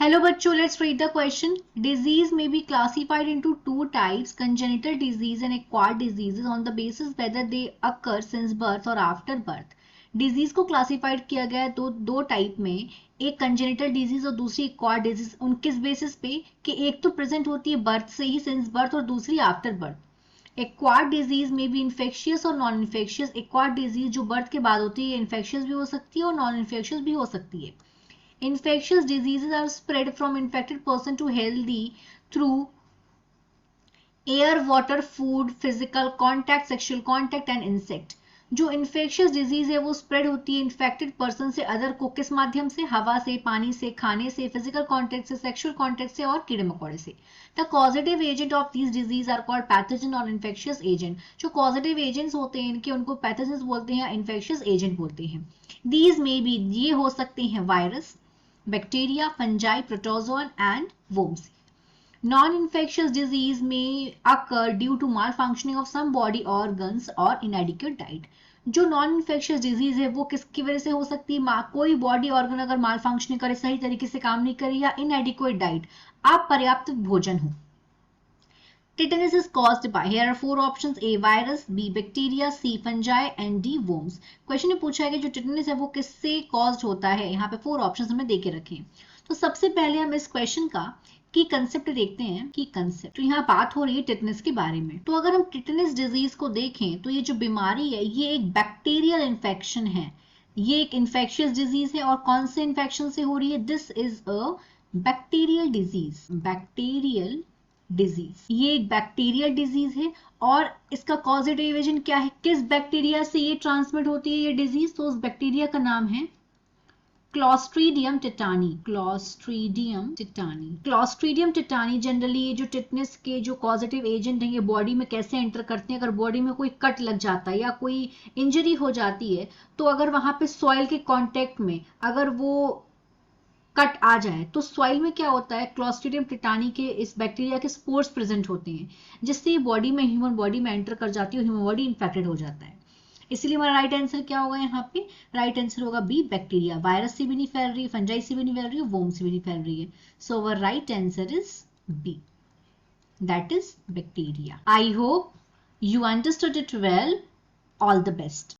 Hello बच्चों, let's read the question. Disease may be classified into two types, congenital disease and acquired diseases on the basis whether they occur since birth or after birth. Disease को classified किया गया है दो type में, एक congenital disease और दूसरी acquired disease. उन किस बेसिस पे कि एक तो प्रेजेंट होती है बर्थ से ही, सिंस बर्थ, और दूसरी आफ्टर बर्थ. एक्वायर्ड डिजीज में भी इन्फेक्शियस और नॉन इन्फेक्शियस. एक्वायर्ड डिजीज जो बर्थ के बाद होती है इन्फेक्शियस भी हो सकती है और नॉन इन्फेक्शियस भी हो सकती है. Infectious diseases are spread from infected person to healthy through air, water, food, physical contact, sexual contact and insect. जो इन्फेक्शियस डिजीज है वो स्प्रेड होती है इन्फेक्टेड पर्सन से अदर को किस माध्यम से? हवा से, पानी से, खाने से, फिजिकल कांटेक्ट से, सेक्सुअल कांटेक्ट से और कीड़े मकोड़े से. The causative agent of these disease are called pathogen और इन्फेक्शियस एजेंट. जो कॉजेटिव एजेंट्स होते हैं इनके, उनको पैथोजन बोलते हैं या इन्फेक्शियस एजेंट बोलते हैं. दीज में बी, ये हो सकते हैं virus, bacteria, fungi, protozoan and worms. Non-infectious disease may occur due to malfunctioning of some body organs or inadequate diet. जो नॉन इन्फेक्शियस डिजीज है वो किसकी वजह से हो सकती है? कोई बॉडी ऑर्गन अगर माल फंक्शनिंग करे, सही तरीके से काम नहीं करे, या इनएडिक्वेट डाइट, अपर्याप्त भोजन हो. Tetanus is caused by, here are four options: A virus, B bacteria, C fungi and D worms. Question में पूछा है कि जो टिटेनस है वो किससे कॉज्ड होता है. यहाँ पे फोर ऑप्शंस हमने देके रखे हैं. तो सबसे पहले हम इस क्वेश्चन का की कंसेप्ट देखते हैं. की कंसेप्ट, तो यहाँ बात हो रही है टिटेनस के बारे में. तो अगर हम टिटेनस डिजीज को देखें तो ये जो बीमारी है ये एक बैक्टीरियल इन्फेक्शन है. ये एक इन्फेक्शियस डिजीज है. और कौन से इन्फेक्शन से हो रही है? This is a bacterial disease. Bacterial disease, ये एक बैक्टीरियल डिजीज है. और इसका कॉजेटिव एजेंट क्या है? किस बैक्टीरिया से ये ट्रांसमिट होती है ये डिजीज? तो उस बैक्टीरिया का नाम है Clostridium tetani. Clostridium tetani. Clostridium tetani generally ये जो टिटनेस के जो पॉजिटिव एजेंट हैं ये बॉडी में कैसे एंटर करते हैं? अगर बॉडी में कोई कट लग जाता है या कोई इंजरी हो जाती है तो अगर वहां पे सॉइल के कांटेक्ट में अगर वो कट आ जाए तो सॉइल में क्या होता है? क्लॉस्ट्रीडियम टेटानी के इस बैक्टीरिया के स्पोर्स प्रेजेंट होते हैं जिससे ये बॉडी में, ह्यूमन बॉडी में एंटर कर जाती है, ह्यूमन बॉडी इन्फेक्टेड हो जाता है. इसलिए हमारा राइट आंसर क्या होगा? यहाँ पे राइट आंसर होगा बी, बैक्टीरिया. वायरस से भी नहीं फैल रही, फंजाई से भी नहीं फैल रही, वोम से भी नहीं फैल रही है. So our right answer is B, that is bacteria. I hope you understood it well. All the best.